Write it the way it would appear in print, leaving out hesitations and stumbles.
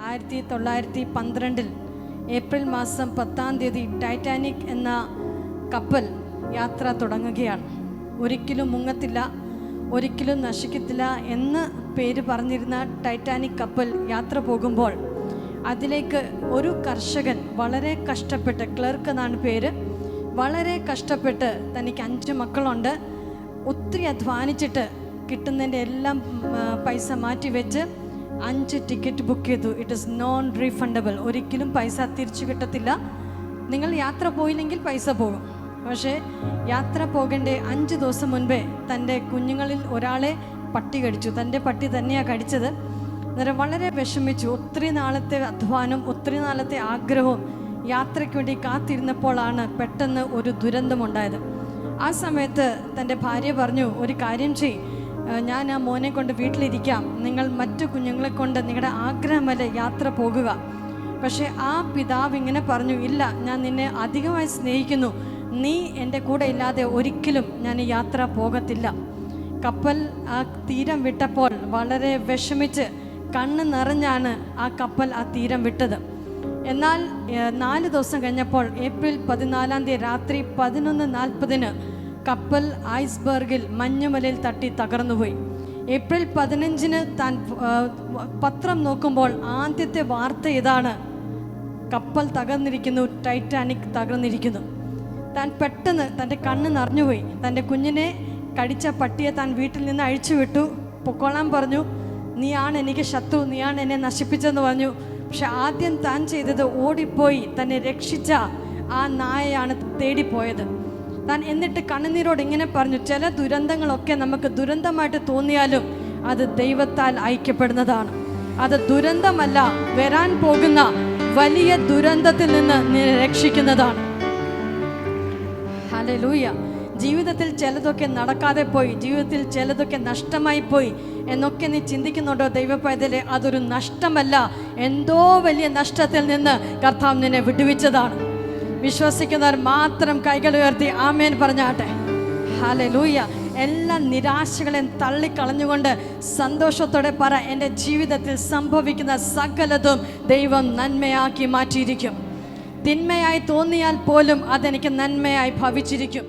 1912 April മാസം 10-ാം തീയതി Titanic എന്ന കപ്പൽ യാത്ര തുടങ്ങുകയാണ്. ഒരിക്കലും മുങ്ങത്തില്ല, ഒരിക്കലും നശിക്കത്തില്ല എന്ന് പേര് പറഞ്ഞിരുന്ന ടൈറ്റാനിക് കപ്പൽ യാത്ര പോകുമ്പോൾ അതിലേക്ക് ഒരു കർഷകൻ വളരെ കഷ്ടപ്പെട്ട്, ക്ലർക്ക് എന്നാണ് പേര്, വളരെ കഷ്ടപ്പെട്ട്, തനിക്ക് 5 മക്കളുണ്ട്, ഒത്തിരി അധ്വാനിച്ചിട്ട് കിട്ടുന്നതിൻ്റെ എല്ലാം പൈസ മാറ്റി വെച്ച് 5 ടിക്കറ്റ് ബുക്ക് ചെയ്തു. It is known refundable. ഒരിക്കലും പൈസ തിരിച്ചു കിട്ടത്തില്ല. നിങ്ങൾ യാത്ര പോയില്ലെങ്കിൽ പൈസ പോകും. പക്ഷേ യാത്ര പോകേണ്ട 5 ദിവസം മുൻപേ തൻ്റെ കുഞ്ഞുങ്ങളിൽ ഒരാളെ പട്ടി കടിച്ചു. തൻ്റെ പട്ടി തന്നെയാണ് കടിച്ചത്. അന്നേരം വളരെ വിഷമിച്ചു. ഒത്തിരി നാളത്തെ അധ്വാനം, ഒത്തിരി നാളത്തെ ആഗ്രഹവും യാത്രയ്ക്ക് വേണ്ടി കാത്തിരുന്നപ്പോഴാണ് പെട്ടെന്ന് ഒരു ദുരന്തമുണ്ടായത്. ആ സമയത്ത് തൻ്റെ ഭാര്യ പറഞ്ഞു, ഒരു കാര്യം ചെയ്യ്, ഞാൻ ആ മോനെ കൊണ്ട് വീട്ടിലിരിക്കാം, നിങ്ങൾ മറ്റു കുഞ്ഞുങ്ങളെ കൊണ്ട് നിങ്ങളുടെ ആഗ്രഹമല്ലേ യാത്ര പോകുക. പക്ഷേ ആ പിതാവ് ഇങ്ങനെ പറഞ്ഞു, ഇല്ല, ഞാൻ നിന്നെ അധികമായി സ്നേഹിക്കുന്നു, നീ എൻ്റെ കൂടെ ഇല്ലാതെ ഒരിക്കലും ഞാൻ ഈ യാത്ര പോകത്തില്ല. കപ്പൽ ആ തീരം വിട്ടപ്പോൾ വളരെ വിഷമിച്ച് കണ്ണ് നിറഞ്ഞാണ് ആ കപ്പൽ ആ തീരം വിട്ടത്. എന്നാൽ 4 ദിവസം കഴിഞ്ഞപ്പോൾ ഏപ്രിൽ 14-ാം തീയതി രാത്രി 11:40 കപ്പൽ ഐസ്ബർഗിൽ മഞ്ഞുമലയിൽ തട്ടി തകർന്നുപോയി. ഏപ്രിൽ 15 താൻ പത്രം നോക്കുമ്പോൾ ആദ്യത്തെ വാർത്ത ഇതാണ്: കപ്പൽ തകർന്നിരിക്കുന്നു, ടൈറ്റാനിക് തകർന്നിരിക്കുന്നു. താൻ പെട്ടെന്ന് തൻ്റെ കണ്ണ് നിറഞ്ഞുപോയി. തൻ്റെ കുഞ്ഞിനെ കടിച്ച പട്ടിയെ താൻ വീട്ടിൽ നിന്ന് അഴിച്ചുവിട്ടു. പൊക്കോളാൻ പറഞ്ഞു. നീയാണ് എനിക്ക് ശത്രു, നീയാണ് എന്നെ നശിപ്പിച്ചെന്ന് പറഞ്ഞു. പക്ഷെ ആദ്യം താൻ ചെയ്തത് ഓടിപ്പോയി തന്നെ രക്ഷിച്ച ആ നായയാണ് തേടിപ്പോയത്. താൻ എന്നിട്ട് കണ്ണുനീരോട് ഇങ്ങനെ പറഞ്ഞു, ചില ദുരന്തങ്ങളൊക്കെ നമുക്ക് ദുരന്തമായിട്ട് തോന്നിയാലും അത് ദൈവത്താൽ അയക്കപ്പെടുന്നതാണ്. അത് ദുരന്തമല്ല, വരാൻ പോകുന്ന വലിയ ദുരന്തത്തിൽ നിന്ന് നിന്നെ രക്ഷിക്കുന്നതാണ്. ഹല്ലേലൂയ. ജീവിതത്തിൽ ചിലതൊക്കെ നടക്കാതെ പോയി, ജീവിതത്തിൽ ചിലതൊക്കെ നഷ്ടമായി പോയി എന്നൊക്കെ നീ ചിന്തിക്കുന്നുണ്ടോ ദൈവപൈതലേ? അതൊരു നഷ്ടമല്ല, എന്തോ വലിയ നഷ്ടത്തിൽ നിന്ന് കർത്താവ് നിന്നെ വിടുവിച്ചതാണ്. വിശ്വസിക്കുന്നവർ മാത്രം കൈകൾ ഉയർത്തി ആമേൻ പറഞ്ഞാട്ടെ. ഹല്ലേലൂയ. എല്ലാ നിരാശകളെയും തള്ളിക്കളഞ്ഞുകൊണ്ട് സന്തോഷത്തോടെ പറ, എൻ്റെ ജീവിതത്തിൽ സംഭവിക്കുന്ന സകലതും ദൈവം നന്മയാക്കി മാറ്റിയിരിക്കും. തിന്മയായി തോന്നിയാൽ പോലും അതെനിക്ക് നന്മയായി ഭവിച്ചിരിക്കും.